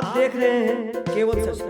आप देख रहे हैं केवल सच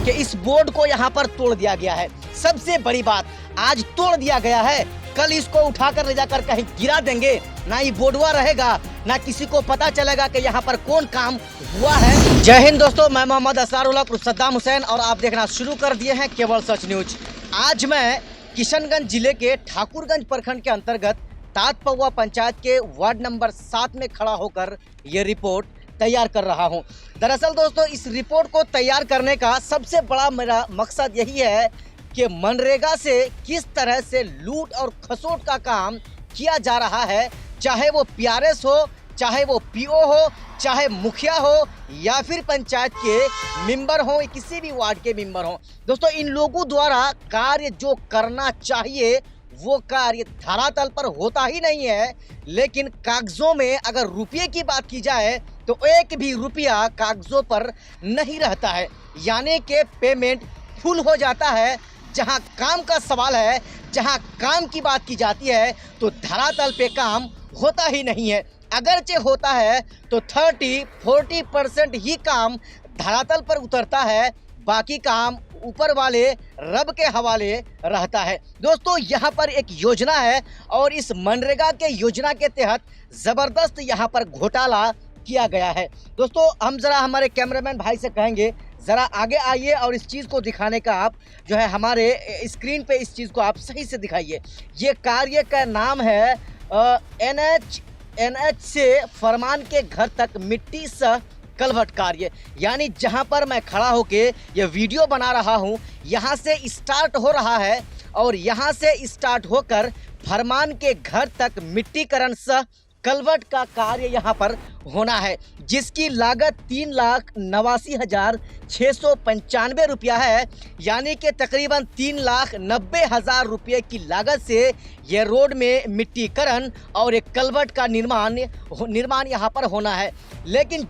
कि इस बोर्ड को यहाँ पर तोड़ दिया गया है। सबसे बड़ी बात, आज तोड़ दिया गया है, कल इसको उठाकर ले जाकर कहीं गिरा देंगे, ना ये बोर्डवा रहेगा, ना किसी को पता चलेगा कि यहाँ पर कौन काम हुआ है। जय हिंद दोस्तों, मैं मोहम्मद असरारुल्लाह सद्दाम हुसैन और आप देखना शुरू कर दिए हैं केवल सच न्यूज। आज मैं किशनगंज जिले के ठाकुरगंज प्रखंड के अंतर्गत तातपौवा पंचायत के वार्ड नंबर 7 में खड़ा होकर ये रिपोर्ट तैयार कर रहा हूं। दरअसल दोस्तों, इस रिपोर्ट को तैयार करने का सबसे बड़ा मेरा मकसद यही है कि मनरेगा से किस तरह से लूट और खसोट का काम किया जा रहा है, चाहे वो पीआरएस हो, चाहे वो पीओ हो, चाहे मुखिया हो या फिर पंचायत के मेंबर हो, किसी भी वार्ड के मेंबर हो। दोस्तों, इन लोगों द्वारा कार्य जो करना चाहिए वो कार्य धरातल पर होता ही नहीं है। लेकिन कागजों में अगर रुपये की बात की जाए तो एक भी रुपया कागजों पर नहीं रहता है, यानी कि पेमेंट फुल हो जाता है। जहां काम का सवाल है, जहां काम की बात की जाती है तो धरातल पे काम होता ही नहीं है। अगरचे होता है तो 30-40% ही काम धरातल पर उतरता है, बाकी काम ऊपर वाले रब के हवाले रहता है। दोस्तों, यहाँ पर एक योजना है और इस मनरेगा के योजना के तहत ज़बरदस्त यहाँ पर घोटाला किया गया है। दोस्तों, हम ज़रा हमारे कैमरामैन भाई से कहेंगे ज़रा आगे आइए और इस चीज़ को दिखाने का आप जो है हमारे स्क्रीन पे इस चीज़ को आप सही से दिखाइए। ये कार्य का नाम है NH से फरमान के घर तक मिट्टी सह कलवट कार्य, यानी जहां पर मैं खड़ा होके ये वीडियो बना रहा हूं, यहां से स्टार्ट हो रहा है और यहां से स्टार्ट होकर फरमान के घर तक मिट्टीकरण सह कलवट का कार्य यहां पर होना है, जिसकी लागत 3,89,695 रुपया है, यानी कि तकरीबन 3,90,000 रुपये की लागत से ये रोड में मिट्टीकरण और एक कलवट का निर्माण यहाँ पर होना है। लेकिन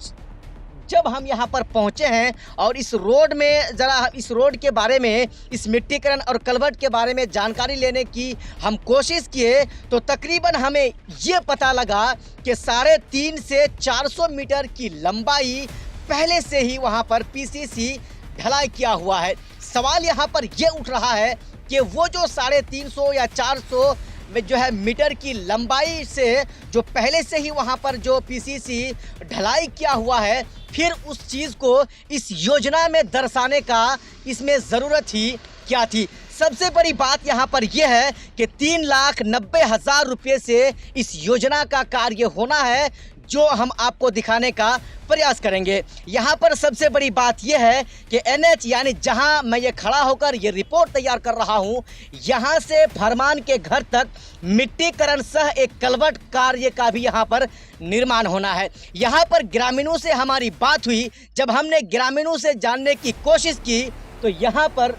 जब हम यहाँ पर पहुँचे हैं और इस रोड में ज़रा इस रोड के बारे में, इस मिट्टीकरण और कलवट के बारे में जानकारी लेने की हम कोशिश किए तो तकरीबन हमें ये पता लगा कि 350 से 400 मीटर की लंबाई पहले से ही वहाँ पर पीसीसी ढलाई किया हुआ है। सवाल यहाँ पर ये उठ रहा है कि वो जो 350 या 400 में जो है मीटर की लंबाई से जो पहले से ही वहाँ पर जो पीसीसी ढलाई किया हुआ है, फिर उस चीज़ को इस योजना में दर्शाने का इसमें ज़रूरत ही क्या थी। सबसे बड़ी बात यहाँ पर यह है कि 3,90,000 रुपये से इस योजना का कार्य होना है, जो हम आपको दिखाने का प्रयास करेंगे। यहाँ पर सबसे बड़ी बात यह है कि NH यानी जहाँ मैं ये खड़ा होकर ये रिपोर्ट तैयार कर रहा हूँ, यहाँ से फरमान के घर तक मिट्टीकरण सह एक कलवट कार्य का भी यहाँ पर निर्माण होना है। यहाँ पर ग्रामीणों से हमारी बात हुई, जब हमने ग्रामीणों से जानने की कोशिश की तो यहाँ पर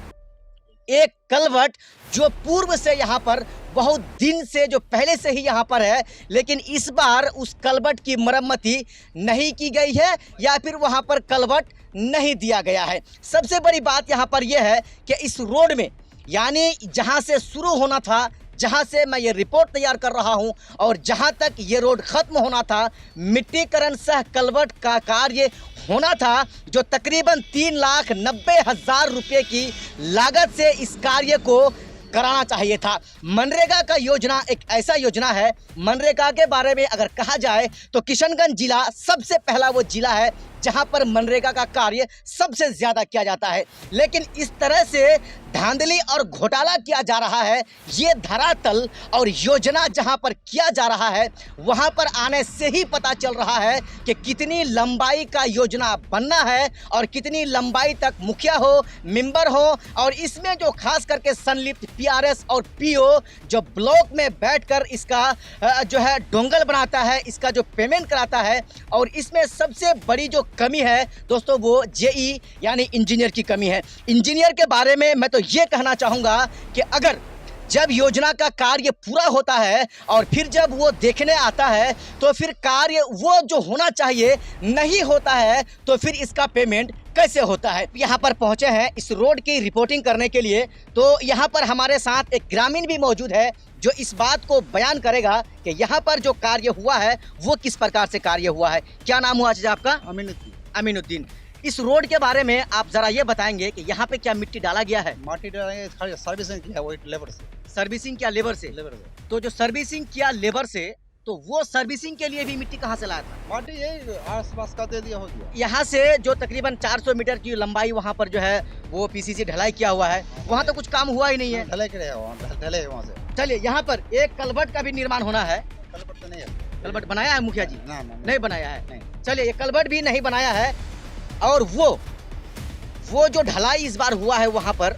एक कलवट जो पूर्व से यहाँ पर बहुत दिन से जो पहले से ही यहाँ पर है, लेकिन इस बार उस कलवट की मरम्मती नहीं की गई है या फिर वहाँ पर कलवट नहीं दिया गया है। सबसे बड़ी बात यहाँ पर यह है कि इस रोड में, यानी जहाँ से शुरू होना था, जहाँ से मैं ये रिपोर्ट तैयार कर रहा हूँ और जहाँ तक ये रोड ख़त्म होना था, मिट्टीकरण सह कलवट का कार्य होना था, जो तकरीबन 3,90,000 रुपये की लागत से इस कार्य को कराना चाहिए था। मनरेगा का योजना एक ऐसा योजना है, मनरेगा के बारे में अगर कहा जाए तो किशनगंज जिला सबसे पहला वो जिला है जहां पर मनरेगा का कार्य सबसे ज़्यादा किया जाता है। लेकिन इस तरह से धांधली और घोटाला किया जा रहा है, ये धरातल और योजना जहां पर किया जा रहा है वहां पर आने से ही पता चल रहा है कि कितनी लंबाई का योजना बनना है और कितनी लंबाई तक मुखिया हो, मेंबर हो, और इसमें जो खास करके संलिप्त पीआरएस और पीओ जो ब्लॉक में बैठकर इसका जो है डोंगल बनाता है, इसका जो पेमेंट कराता है, और इसमें सबसे बड़ी जो कमी है दोस्तों वो जेई यानी इंजीनियर की कमी है। इंजीनियर के बारे में मैं तो ये कहना चाहूँगा कि अगर जब योजना का कार्य पूरा होता है और फिर जब वो देखने आता है तो फिर कार्य वो जो होना चाहिए नहीं होता है, तो फिर इसका पेमेंट कैसे होता है। यहाँ पर पहुँचे हैं इस रोड की रिपोर्टिंग करने के लिए, तो यहाँ पर हमारे साथ एक ग्रामीण भी मौजूद है जो इस बात को बयान करेगा कि यहाँ पर जो कार्य हुआ है वो किस प्रकार से कार्य हुआ है। क्या नाम हुआ चाचा आपका? अमीनुद्दीन, इस रोड के बारे में आप जरा ये बताएंगे कि यहाँ पे क्या मिट्टी डाला गया है? माटी डालेंगे, खाली सर्विसिंग किया वही लेबर से। सर्विसिंग किया लेबर से? तो जो सर्विसिंग किया लेबर से, तो वो सर्विसिंग के लिए भी मिट्टी कहाँ से लाया था? माटी यही आसपास का दे दिया हो गया। यहाँ से जो तकरीबन 400 मीटर की लंबाई वहाँ पर जो है वो पीसीसी ढलाई किया हुआ है, वहाँ तो कुछ काम हुआ ही नहीं है। ढले के ढले वहाँ से। चलिए, यहाँ पर एक कलवर्ट का भी निर्माण होना है। कलपट तो नहीं है। कलवर्ट बनाया है मुखिया जी? ना, नहीं बनाया है। नहीं। चलिए, ये कलवर्ट भी नहीं बनाया है। और वो जो ढलाई इस बार हुआ है वहाँ पर,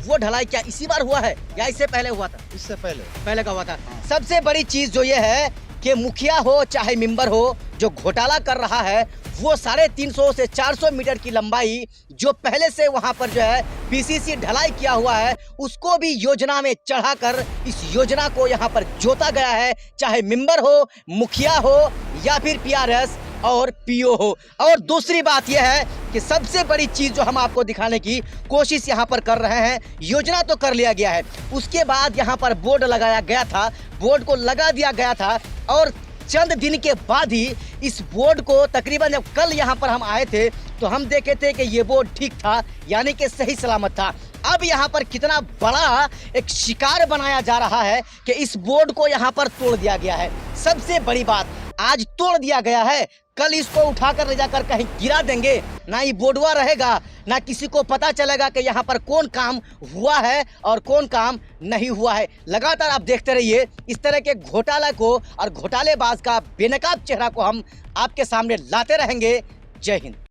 वो ढलाई क्या इसी बार हुआ है या इससे पहले हुआ था? इससे पहले का हुआ था। हाँ। सबसे बड़ी चीज जो ये है कि मुखिया हो चाहे मेंबर हो, जो घोटाला कर रहा है वो 350 से 400 मीटर की लंबाई जो पहले से वहां पर जो है पीसीसी ढलाई किया हुआ है, उसको भी योजना में चढ़ाकर इस योजना को यहां पर जोता गया है, चाहे मेंबर हो, मुखिया हो या फिर पीआरएस और पीओ हो। और दूसरी बात यह है कि सबसे बड़ी चीज जो हम आपको दिखाने की कोशिश यहाँ पर कर रहे हैं, योजना तो कर लिया गया है, उसके बाद यहाँ पर बोर्ड लगाया गया था, बोर्ड को लगा दिया गया था और चंद दिन के बाद ही इस बोर्ड को, तकरीबन जब कल यहाँ पर हम आए थे तो हम देखे थे कि ये बोर्ड ठीक था, यानी कि सही सलामत था। अब यहाँ पर कितना बड़ा एक शिकार बनाया जा रहा है कि इस बोर्ड को यहाँ पर तोड़ दिया गया है। सबसे बड़ी बात, आज तोड़ दिया गया है, कल इसको उठाकर ले जाकर कहीं गिरा देंगे, ना ही बोर्डवा रहेगा, ना किसी को पता चलेगा कि यहाँ पर कौन काम हुआ है और कौन काम नहीं हुआ है। लगातार आप देखते रहिए, इस तरह के घोटाला को और घोटालेबाज का बेनकाब चेहरा को हम आपके सामने लाते रहेंगे। जय हिंद।